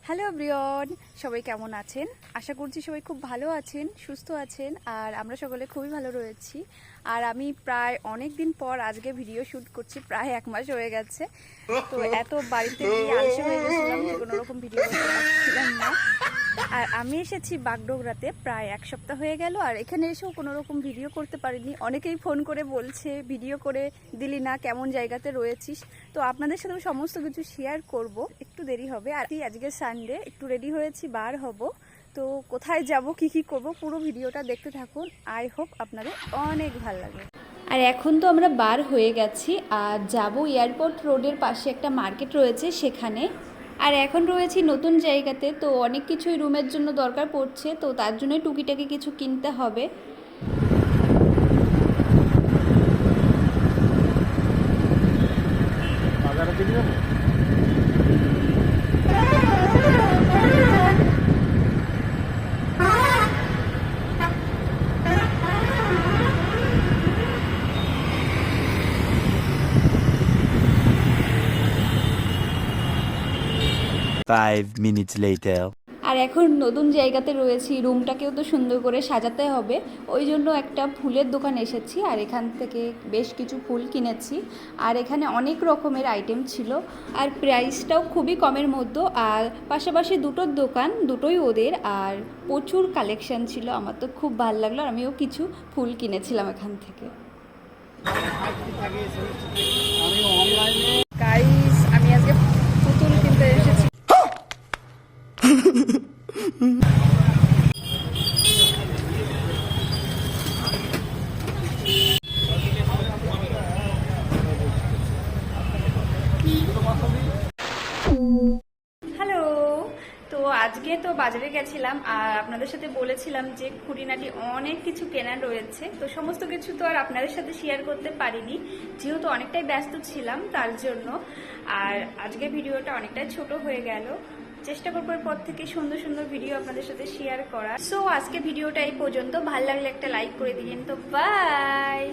Hello everyone, সবাই কেমন আছেন? আশা করছি সবাই খুব ভালো আছেন, সুস্থ আছেন। আর আমরা সকলে খুবই ভালো রয়েছি। আর আমি প্রায় অনেক দিন পর আজকে ভিডিও শ্যুট করছি, প্রায় 1 মাস হয়ে গেছে। তো এত বাড়িতে গিয়ে আলসে হয়ে গেছিলাম যে কোনো রকম ভিডিও করতে পারছিলাম না। আর আমি এসেছি বাগডোগরাতে প্রায় 1 সপ্তাহ হয়ে গেল। আর এখানে এসেও কোনো রকম ভিডিও করতে পারিনি। অনেকেই ফোন করে বলছে ভিডিও করে দিলি না, কেমন জায়গাতে রয়েছিস। তো আপনাদের সাথে সমস্ত কিছু শেয়ার করব, একটু দেরি হবে। আর আজকে সানডে, একটু রেডি হয়েছি, বার হব। তো কোথায় যাব, কি কি করব, পুরো ভিডিওটা দেখতে থাকুন। আই হোপ আপনাদের অনেক ভালো লাগে। আর এখন তো আমরা বার হয়ে গেছি আর যাব এয়ারপোর্ট রোডের পাশে একটা মার্কেট রয়েছে সেখানে। আর এখন রয়েছি নতুন জায়গাতে, তো অনেক কিছুই রুমের জন্য দরকার পড়ছে, তো তার জন্যই টুকিটাকি কিছু কিনতে হবে। Five minutes later. আর এখন নতুন জায়গাতে রয়েছি, রুমটাকেও তো সুন্দর করে সাজাতে হবে। ওই জন্য একটা ফুলের দোকান এসেছি আর এখান থেকে বেশ কিছু ফুল কিনেছি। আর এখানে অনেক রকমের আইটেম ছিল আর প্রাইসটাও খুবই কমের মধ্যে। আর পাশাপাশি দুটোর দোকান, দুটোই ওদের, আর প্রচুর কালেকশান ছিল। আমার তো খুব ভালো লাগলো আর আমিও কিছু ফুল কিনেছিলাম এখান থেকে। গাইস, আমি আজকে পুতুল কিনতে এসেছি। হ্যালো, তো আজকে তো বাজারে গেছিলাম আর আপনাদের সাথে বলেছিলাম যে খুঁটিনাটি অনেক কিছু কেনার রয়েছে। তো সমস্ত কিছু তো আর আপনাদের সাথে শেয়ার করতে পারিনি, যেহেতু অনেকটাই ব্যস্ত ছিলাম তার জন্য। আর আজকে ভিডিওটা অনেকটাই ছোট হয়ে গেল। চেষ্টা করবো এরপর থেকে সুন্দর সুন্দর ভিডিও আপনাদের সাথে শেয়ার করার। সো আজকে ভিডিওটা এই পর্যন্ত। ভালো লাগলে একটা লাইক করে দিন। তো বাই।